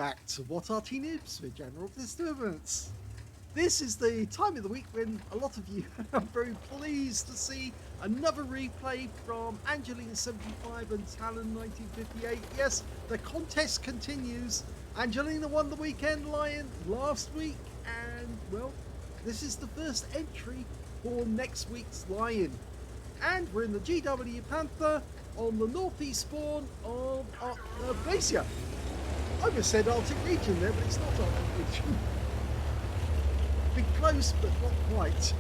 back to What Arty Noobs with General Disturbance. This is the time of the week when a lot of you are very pleased to see another replay from Angelina75 and Aslains1958. Yes, the contest continues. Angelina won the weekend lion last week, and well, this is the first entry for next week's lion. And we're in the GW Panther on the northeast spawn of Glacier. I just said Arctic region there, but it's not Arctic region. Be close, but not quite.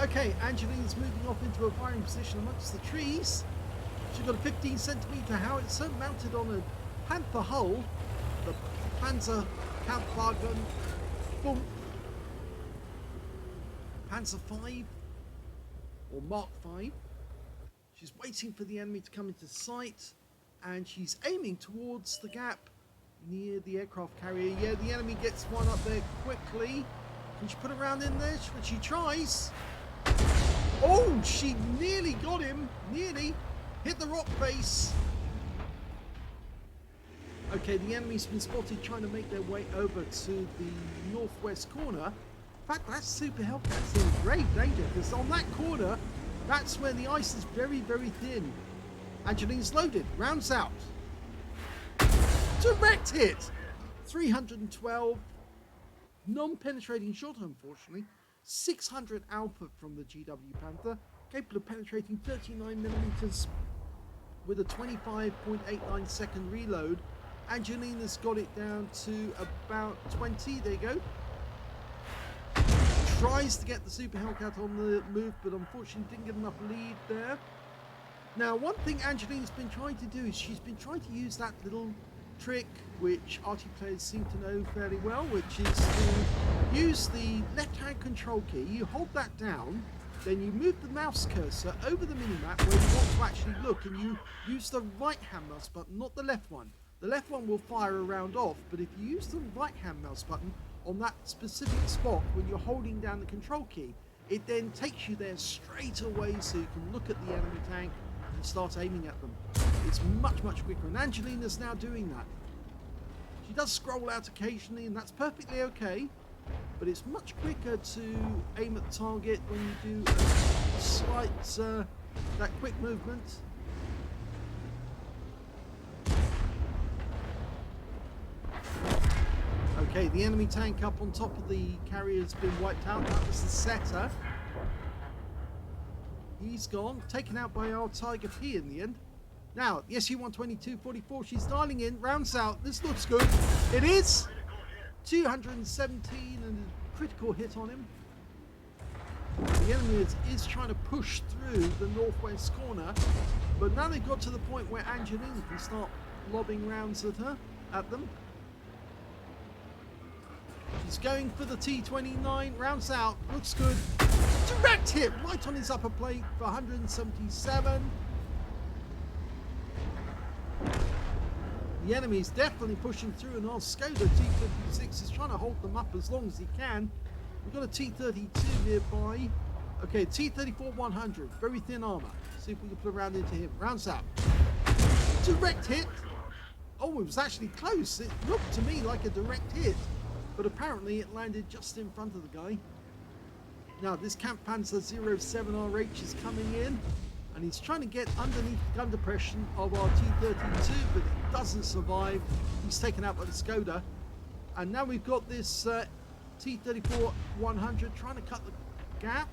Okay, Angelina's moving off into a firing position amongst the trees. She's got a 15cm howitzer mounted on a Panther hull, the Panzer Kampfwagen Bump Panzer 5 or Mark 5. She's waiting for the enemy to come into sight, and she's aiming towards the gap near the aircraft carrier. Yeah, the enemy gets one up there quickly. Can she put a round in there? But she tries. Oh, she nearly got him. Nearly hit the rock face. Okay, the enemy's been spotted trying to make their way over to the northwest corner. In fact, that Super Hellcat's in grave danger, because on that corner, that's where the ice is very, very thin. Angelina's loaded. Rounds out. Direct hit. 312. Non-penetrating shot, unfortunately. 600 output from the GW Panther. Capable of penetrating 39mm with a 25.89 second reload. Angelina's got it down to about 20. There you go. Tries to get the Super Hellcat on the move, but unfortunately didn't get enough lead there. Now, one thing Angelina's been trying to do is she's been trying to use that little trick which Arty players seem to know fairly well, which is to use the left-hand control key. You hold that down, then you move the mouse cursor over the minimap where you want to actually look, and you use the right-hand mouse button, not the left one. The left one will fire a round off, but if you use the right-hand mouse button on that specific spot when you're holding down the control key, it then takes you there straight away so you can look at the enemy tank and start aiming at them. It's much, much quicker, and Angelina's now doing that. She does scroll out occasionally, and that's perfectly okay, but it's much quicker to aim at the target when you do a slight, that quick movement. Okay, the enemy tank up on top of the carrier has been wiped out. That was the setter. He's gone, taken out by our Tiger P in the end. Now, the SU-122-44, she's dialing in, rounds out. This looks good. It is 217 and a critical hit on him. The enemy is trying to push through the northwest corner, but now they've got to the point where Angelina can start lobbing rounds at them. She's going for the T-29, rounds out, looks good. Direct hit right on his upper plate for 177. The enemy is definitely pushing through, and our Skoda T-56 is trying to hold them up as long as he can. We've got a T-32 nearby. Okay, T-34-100, very thin armor. See if we can put a round into him. Rounds out. Direct hit. Oh, it was actually close. It looked to me like a direct hit, but apparently it landed just in front of the guy. Now, this Camp Panzer 07RH is coming in, and he's trying to get underneath the gun depression of our T-32, but it doesn't survive. He's taken out by the Skoda. And now we've got this T-34-100 trying to cut the gap.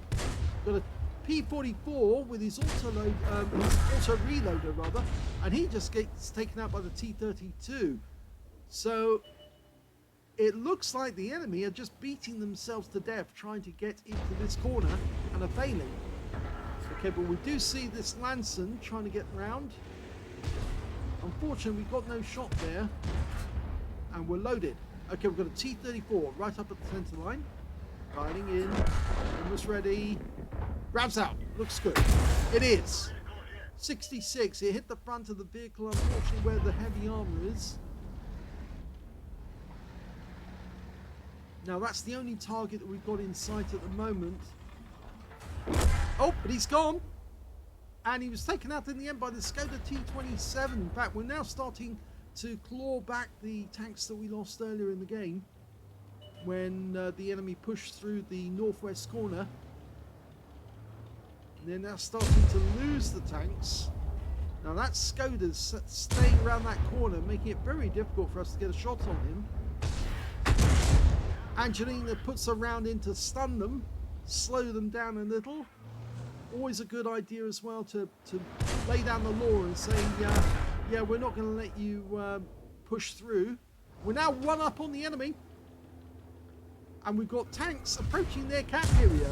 Got a P-44 with his auto reloader rather, and he just gets taken out by the T-32. So it looks like the enemy are just beating themselves to death trying to get into this corner and are failing. Okay, but we do see this Lanson trying to get round. Unfortunately, we've got no shot there, and we're loaded. Okay, we've got a T-34 right up at the center line. Riding in, almost ready. Grabs out, looks good. It is 66. It hit the front of the vehicle, unfortunately, where the heavy armor is. Now, that's the only target that we've got in sight at the moment. Oh, but he's gone. And he was taken out in the end by the Skoda T-27. In fact, we're now starting to claw back the tanks that we lost earlier in the game when the enemy pushed through the northwest corner. And they're now starting to lose the tanks. Now that Skoda's staying around that corner, making it very difficult for us to get a shot on him. Angelina puts a round in to stun them, slow them down a little. Always a good idea as well to lay down the law and say, yeah, we're not going to let you push through. We're now one up on the enemy. And we've got tanks approaching their cap area.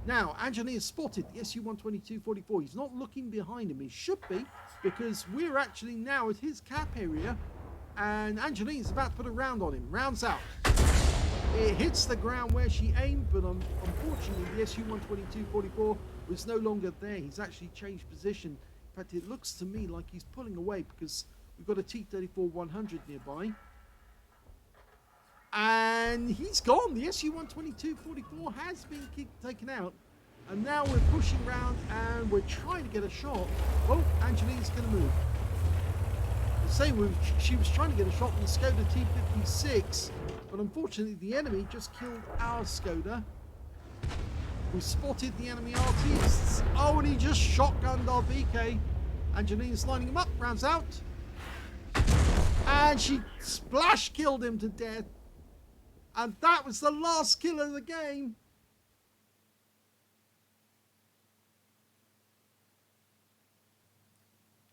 Now, Angelina spotted the Su-122-44. He's not looking behind him. He should be, because we're actually now at his cap area. And Angelina's about to put a round on him. Rounds out. It hits the ground where she aimed, but unfortunately the Su-122-44 was no longer there. He's actually changed position. In fact, it looks to me like he's pulling away because we've got a T-34-100 nearby. And he's gone. The Su-122-44 has been taken out. And now we're pushing around and we're trying to get a shot. Oh, Angelina's going to move. She was trying to get a shot on the Skoda T-56, but unfortunately the enemy just killed our Skoda. We spotted the enemy Arty. Oh, and he just shotgunned our VK. Angelina's lining him up, rounds out. And she splash killed him to death. And that was the last kill of the game.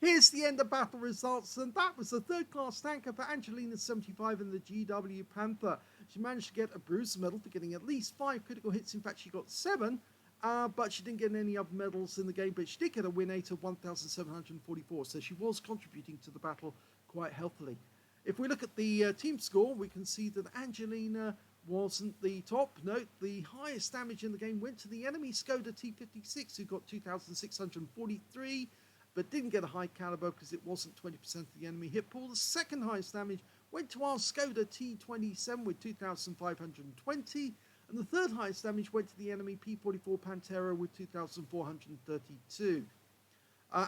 Here's the end of battle results, and that was the third-class tanker for Angelina75 in the GW Panther. She managed to get a Bruiser medal for getting at least 5 critical hits. In fact, she got 7, but she didn't get any other medals in the game, but she did get a win rate of 1,744, so she was contributing to the battle quite healthily. If we look at the team score, we can see that Angelina wasn't the top. Note, the highest damage in the game went to the enemy Skoda T-56, who got 2,643, but didn't get a high caliber because it wasn't 20% of the enemy hit pool. The second highest damage went to our Skoda T-27 with 2,520, and the third highest damage went to the enemy P-44 Panther with 2,432.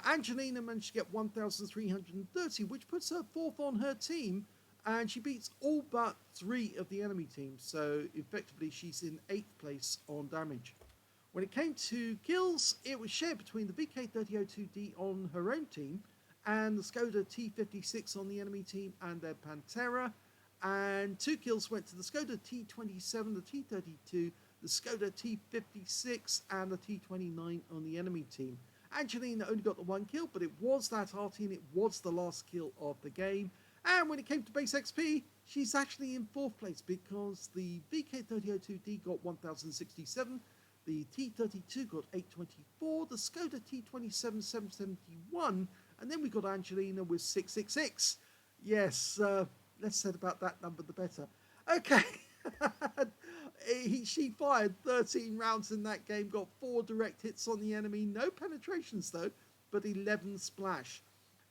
Angelina managed to get 1,330, which puts her fourth on her team, and she beats all but 3 of the enemy team, so effectively she's in 8th place on damage. When it came to kills, it was shared between the VK3002D on her own team and the Skoda T56 on the enemy team and their Pantera. And 2 kills went to the Skoda T27, the T32, the Skoda T56 and the T29 on the enemy team. Angelina only got the 1 kill, but it was that Arty and it was the last kill of the game. And when it came to base XP, she's actually in 4th place because the VK3002D got 1,067, the T32 got 824, the Skoda T27 771, and then we got Angelina with 666. Yes, less said about that number, the better. Okay, she fired 13 rounds in that game, got 4 direct hits on the enemy, no penetrations though, but 11 splash.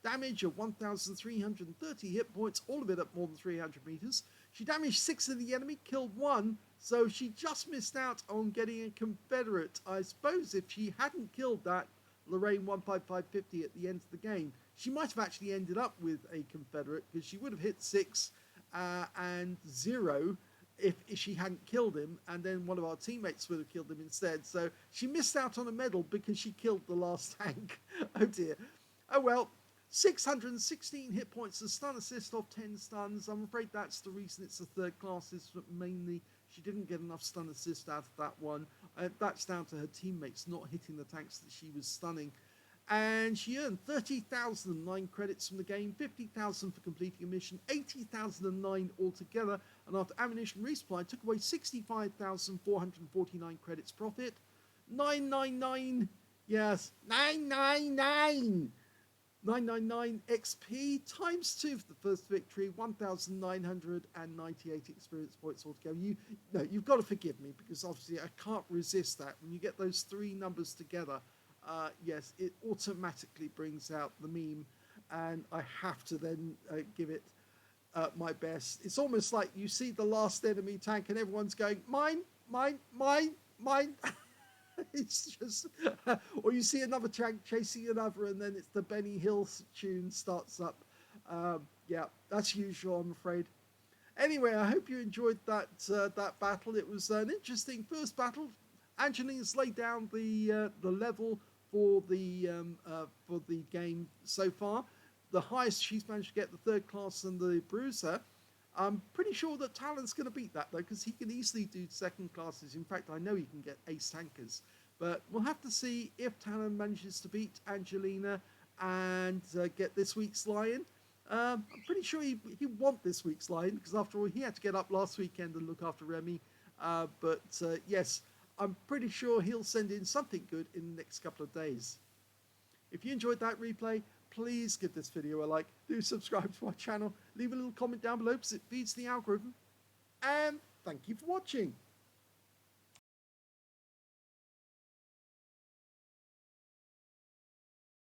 Damage of 1,330 hit points, all of it at more than 300 meters. She damaged 6 of the enemy, killed 1, so she just missed out on getting a Confederate. I suppose if she hadn't killed that Lorraine 15550 at the end of the game, she might have actually ended up with a Confederate, because she would have hit 6 and 0 if she hadn't killed him, and then one of our teammates would have killed him instead. So she missed out on a medal because she killed the last tank. Oh dear. Oh well. 616 hit points, a stun assist of 10 stuns. I'm afraid that's the reason it's a third class, is mainly she didn't get enough stun assist out of that one. That's down to her teammates not hitting the tanks that she was stunning. And she earned 30,009 credits from the game, 50,000 for completing a mission, 80,009 altogether. And after ammunition resupply, took away 65,449 credits profit. 999, yes, 999! 999 XP times 2 for the first victory, 1,998 experience points altogether. You've got to forgive me because obviously I can't resist that. When you get those 3 numbers together, yes, it automatically brings out the meme, and I have to then give it my best. It's almost like you see the last enemy tank and everyone's going, mine, mine, mine, mine. It's just, or you see another tank chasing another, and then it's the Benny Hill tune starts up. Yeah, that's usual, I'm afraid. Anyway, I hope you enjoyed that battle. It was an interesting first battle. Angelina's laid down the level for the game so far. The highest she's managed to get, the third class and the bruiser. I'm pretty sure that Talon's going to beat that though, because he can easily do second classes. In fact, I know he can get ace tankers. But we'll have to see if Talon manages to beat Angelina and get this week's lion. I'm pretty sure he want this week's lion, because after all, he had to get up last weekend and look after Remy. But yes, I'm pretty sure he'll send in something good in the next couple of days. If you enjoyed that replay, please give this video a like, do subscribe to our channel, leave a little comment down below because it feeds the algorithm, and thank you for watching.